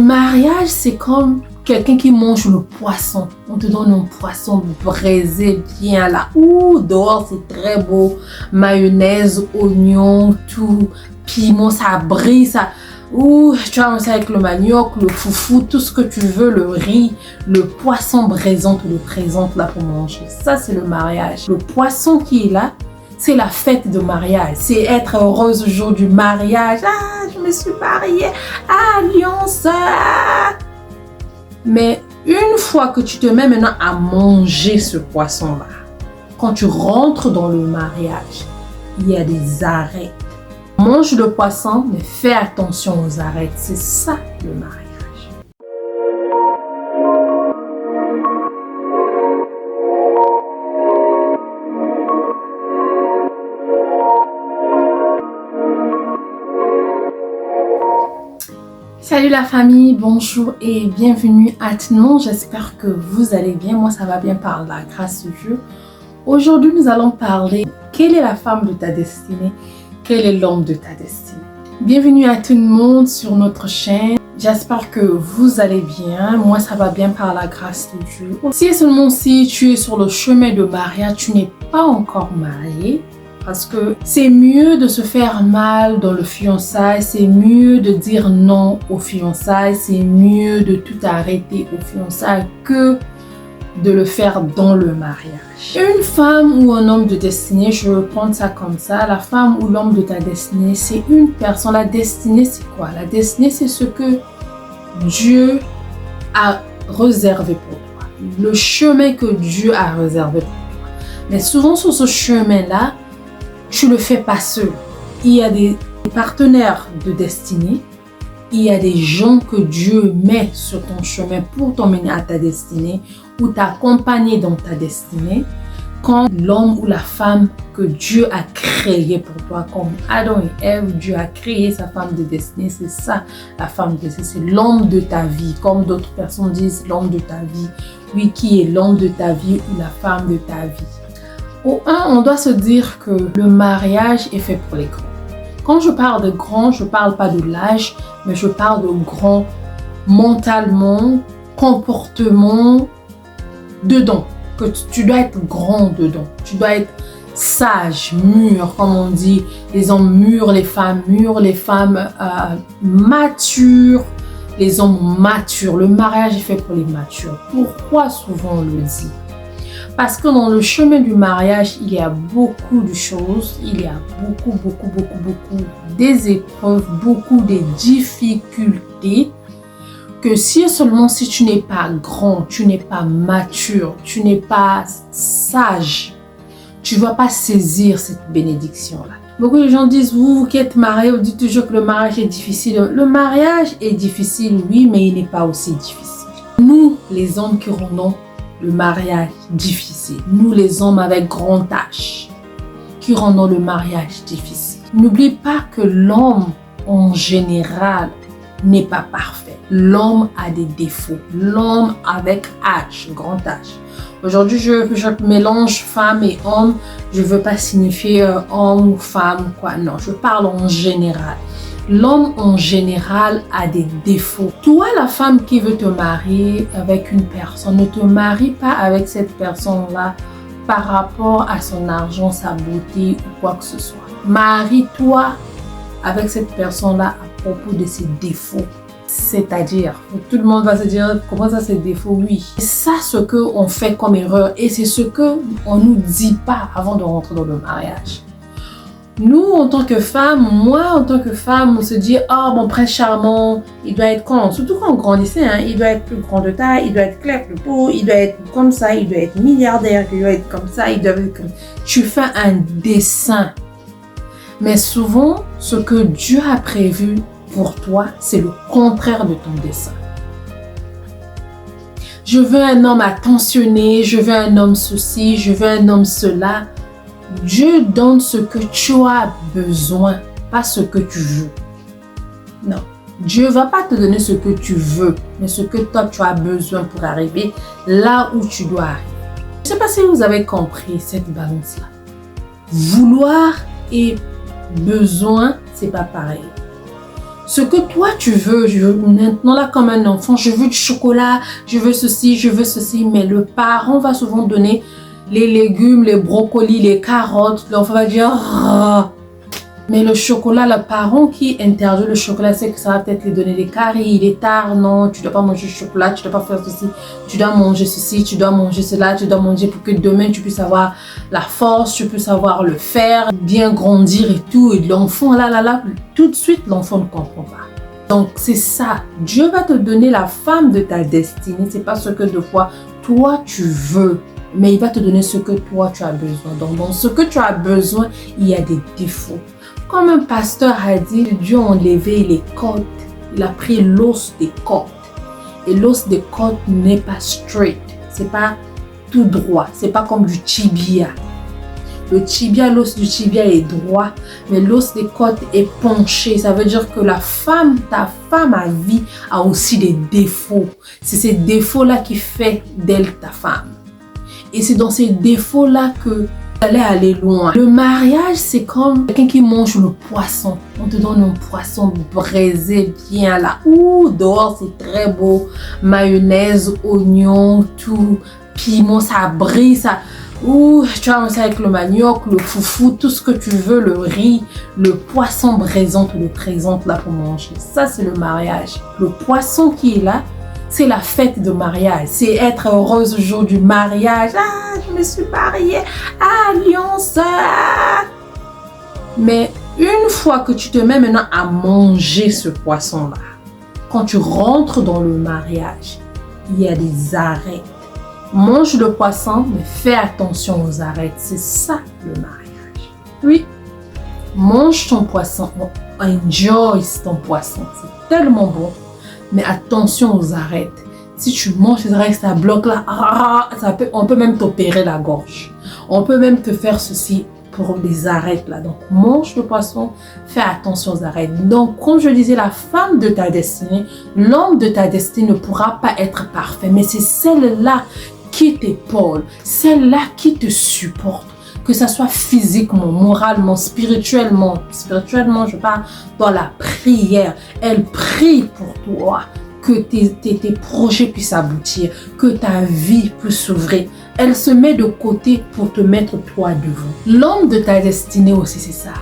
mariage, c'est comme quelqu'un qui mange le poisson. On te donne un poisson braisé bien là. Ouh, dehors, c'est très beau. Mayonnaise, oignon, tout. Piment, ça brille, ça... Ouh, tu vas manger avec le manioc, le foufou, tout ce que tu veux, le riz, le poisson braisant, te le présente là pour manger. Ça, c'est le mariage. Le poisson qui est là, c'est la fête de mariage. C'est être heureuse au jour du mariage. Ah, je me suis mariée. Ah, alliance. Ah. Mais une fois que tu te mets maintenant à manger ce poisson-là, quand tu rentres dans le mariage, il y a des arrêts. Mange le poisson, mais fais attention aux arêtes. C'est ça le mariage. Salut la famille, bonjour et bienvenue à tout le monde. J'espère que vous allez bien. Moi, ça va bien par la grâce de Dieu. Aujourd'hui, nous allons parler quelle est la femme de ta destinée. Quel est l'homme de ta destinée? Bienvenue à tout le monde sur notre chaîne. J'espère que vous allez bien. Moi, ça va bien par la grâce de Dieu. Si et seulement si tu es sur le chemin de mariage, tu n'es pas encore marié. Parce que c'est mieux de se faire mal dans le fiançailles. C'est mieux de dire non aux fiançailles. C'est mieux de tout arrêter aux fiançailles que de le faire dans le mariage. Une femme ou un homme de destinée, je veux prendre ça comme ça. La femme ou l'homme de ta destinée, c'est une personne. La destinée, c'est quoi? La destinée, c'est ce que Dieu a réservé pour toi. Le chemin que Dieu a réservé pour toi. Mais souvent, sur ce chemin-là, tu le fais pas seul. Il y a des partenaires de destinée. Il y a des gens que Dieu met sur ton chemin pour t'emmener à ta destinée ou t'accompagner dans ta destinée, comme l'homme ou la femme que Dieu a créé pour toi, comme Adam et Ève, Dieu a créé sa femme de destinée, c'est ça la femme de destinée, c'est l'homme de ta vie, comme d'autres personnes disent l'homme de ta vie, oui, qui est l'homme de ta vie ou la femme de ta vie. Au 1, on doit se dire que le mariage est fait pour les grands. Quand je parle de grand, je ne parle pas de l'âge, mais je parle de grand mentalement, comportement, dedans. Que tu dois être grand dedans. Tu dois être sage, mûr, comme on dit. Les hommes mûrs, les femmes matures, les hommes matures. Le mariage est fait pour les matures. Pourquoi souvent on le dit? Parce que dans le chemin du mariage, il y a beaucoup de choses, il y a beaucoup des épreuves, beaucoup de difficultés, que si seulement si tu n'es pas grand, tu n'es pas mature, tu n'es pas sage, tu ne vas pas saisir cette bénédiction-là. Beaucoup de gens disent, vous qui êtes mariés, vous dites toujours que le mariage est difficile. Le mariage est difficile, oui, mais il n'est pas aussi difficile. Nous, les hommes qui rendons le mariage difficile. Nous, les hommes avec grand H, qui rendons le mariage difficile. N'oublie pas que l'homme, en général, n'est pas parfait. L'homme a des défauts. L'homme avec H, grand H. Aujourd'hui, je mélange femme et homme. Je ne veux pas signifier homme ou femme, quoi. Non, je parle en général. L'homme en général a des défauts. Toi, la femme qui veut te marier avec une personne, ne te marie pas avec cette personne-là par rapport à son argent, sa beauté ou quoi que ce soit. Marie-toi avec cette personne-là à propos de ses défauts. C'est-à-dire, tout le monde va se dire, comment ça c'est défaut? Oui. C'est ça ce qu'on fait comme erreur et c'est ce qu'on ne nous dit pas avant de rentrer dans le mariage. Nous, en tant que femmes, moi, en tant que femme, on se dit « Oh, mon prince charmant, il doit être quand ?» Surtout quand on grandissait, hein, il doit être plus grand de taille, il doit être clair de peau, il doit être comme ça, il doit être milliardaire, il doit être comme ça, il doit être comme... Tu fais un dessin. Mais souvent, ce que Dieu a prévu pour toi, c'est le contraire de ton dessin. Je veux un homme attentionné, je veux un homme ceci, je veux un homme cela. Dieu donne ce que tu as besoin, pas ce que tu veux. Non, Dieu ne va pas te donner ce que tu veux, mais ce que toi tu as besoin pour arriver là où tu dois arriver. Je ne sais pas si vous avez compris cette balance-là. Vouloir et besoin, c'est pas pareil. Ce que toi tu veux, maintenant là comme un enfant, je veux du chocolat, je veux ceci, mais le parent va souvent donner les légumes, les brocolis, les carottes. L'enfant va dire ah. Mais le chocolat, le parent qui interdit le chocolat, c'est que ça va peut-être lui donner des caries, il est tard, non, tu dois pas manger du chocolat, tu dois pas faire ceci, tu dois manger ceci, tu dois manger cela, tu dois manger pour que demain tu puisses avoir la force, tu puisses avoir le fer, bien grandir et tout. Et l'enfant, là, tout de suite, l'enfant ne comprend pas. Donc c'est ça, Dieu va te donner la femme de ta destinée, c'est pas ce que de fois toi tu veux, mais il va te donner ce que toi tu as besoin. Donc dans ce que tu as besoin, il y a des défauts. Comme un pasteur a dit, Dieu a enlevé les côtes, il a pris l'os des côtes. Et l'os des côtes n'est pas straight, c'est pas tout droit, c'est pas comme du tibia. Le tibia, l'os du tibia est droit, mais l'os des côtes est penché. Ça veut dire que ta femme à vie a aussi des défauts. C'est ces défauts-là qui fait d'elle ta femme. Et c'est dans ces défauts-là que allez aller loin. Le mariage, c'est comme quelqu'un qui mange le poisson. On te donne un poisson braisé bien là. Ouh, dehors, c'est très beau. Mayonnaise, oignon, tout. Piment, ça brille, ça. Ouh, tu vas manger avec le manioc, le foufou, tout ce que tu veux, le riz, le poisson braisant, te le présente là pour manger. Ça, c'est le mariage. Le poisson qui est là, c'est la fête de mariage. C'est être heureuse au jour du mariage. Ah, je me suis mariée. Ah, alliance. Ah. Mais une fois que tu te mets maintenant à manger ce poisson-là, quand tu rentres dans le mariage, il y a des arrêts. Mange le poisson, mais fais attention aux arêtes. C'est ça le mariage. Oui, mange ton poisson. Enjoy ton poisson. C'est tellement bon. Mais attention aux arêtes. Si tu manges les arêtes, ça bloque là. On peut même t'opérer la gorge. On peut même te faire ceci pour les arêtes là. Donc, mange le poisson, fais attention aux arêtes. Donc, comme je disais, la femme de ta destinée, l'homme de ta destinée ne pourra pas être parfait. Mais c'est celle-là qui t'épaule, celle-là qui te supporte. Que ça soit physiquement, moralement, spirituellement. Spirituellement, je parle dans la prière. Elle prie pour toi. Que tes projets puissent aboutir. Que ta vie puisse s'ouvrir. Elle se met de côté pour te mettre toi devant. L'homme de ta destinée aussi, c'est ça.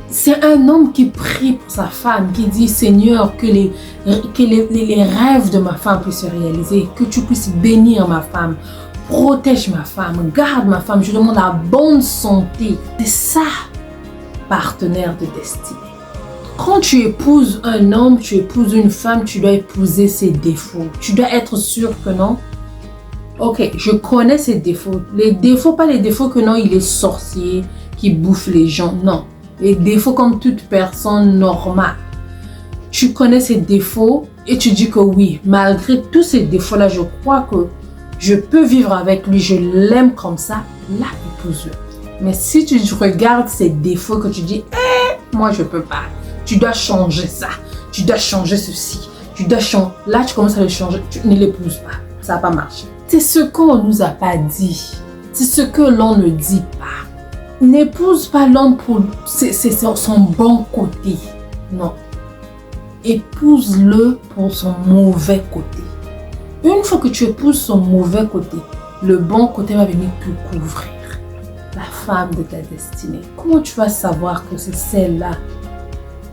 C'est un homme qui prie pour sa femme, qui dit Seigneur, que les rêves de ma femme puissent se réaliser. Que tu puisses bénir ma femme. Protège ma femme, garde ma femme, je demande la bonne santé. C'est ça, partenaire de destinée. Quand tu épouses un homme, tu épouses une femme, tu dois épouser ses défauts. Tu dois être sûr que non. Ok, je connais ses défauts. Les défauts, pas les défauts que non, il est sorcier, qui bouffe les gens. Non, les défauts comme toute personne normale. Tu connais ses défauts et tu dis que oui, malgré tous ces défauts-là, je crois que je peux vivre avec lui, je l'aime comme ça, là, épouse-le. Mais si tu regardes ses défauts, que tu dis, moi je peux pas, tu dois changer ça, tu dois changer ceci, tu dois changer. Là, tu commences à le changer, tu ne l'épouses pas, ça va pas marcher. C'est ce qu'on nous a pas dit, c'est ce que l'on ne dit pas. N'épouse pas l'homme pour son bon côté, non. Épouse-le pour son mauvais côté. Une fois que tu épouses son mauvais côté, le bon côté va venir te couvrir. La femme de ta destinée. Comment tu vas savoir que c'est celle-là?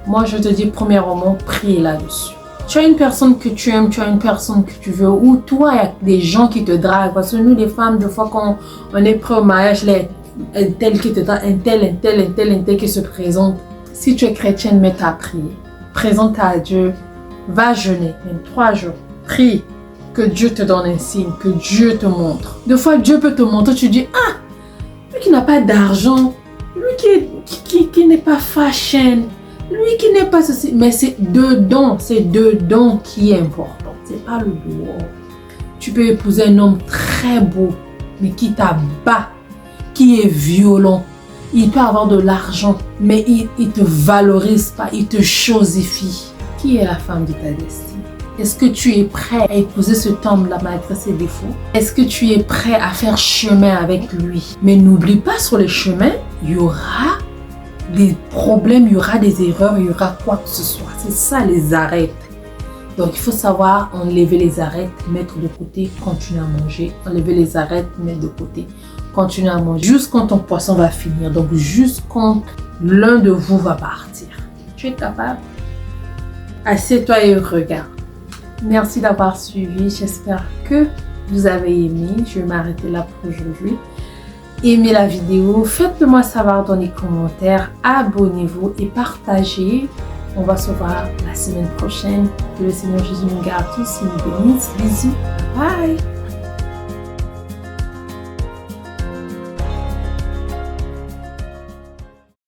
Moi, je te dis, premièrement, prie là-dessus. Tu as une personne que tu aimes, tu as une personne que tu veux, ou toi, il y a des gens qui te draguent. Parce que nous, les femmes, des fois, quand on est prêt au mariage, un tel qui te drague, un tel qui se présente. Si tu es chrétienne, mets-toi à prier. Présente à Dieu. Va jeûner, même 3 jours. Prie. Que Dieu te donne un signe, que Dieu te montre. Des fois, Dieu peut te montrer, tu dis, ah, lui qui n'a pas d'argent, lui qui n'est pas fashion, lui qui n'est pas ceci. Mais c'est dedans qui est important. C'est pas le dehors. Tu peux épouser un homme très beau, mais qui t'abat, qui est violent. Il peut avoir de l'argent, mais il te valorise pas, il te chosifie. Qui est la femme de ta destinée? Est-ce que tu es prêt à épouser cet homme-là malgré ses défauts? Est-ce que tu es prêt à faire chemin avec lui? Mais n'oublie pas, sur le chemin, il y aura des problèmes, il y aura des erreurs, il y aura quoi que ce soit. C'est ça les arêtes. Donc il faut savoir enlever les arêtes, mettre de côté, continuer à manger. Enlever les arêtes, mettre de côté, continuer à manger. Juste quand ton poisson va finir. Donc juste quand l'un de vous va partir. Tu es capable? Assieds-toi et regarde. Merci d'avoir suivi. J'espère que vous avez aimé. Je vais m'arrêter là pour aujourd'hui. Aimez la vidéo. Faites-le moi savoir dans les commentaires. Abonnez-vous et partagez. On va se voir la semaine prochaine. Que le Seigneur Jésus nous garde tous et nous bénisse. Bisous. Bye.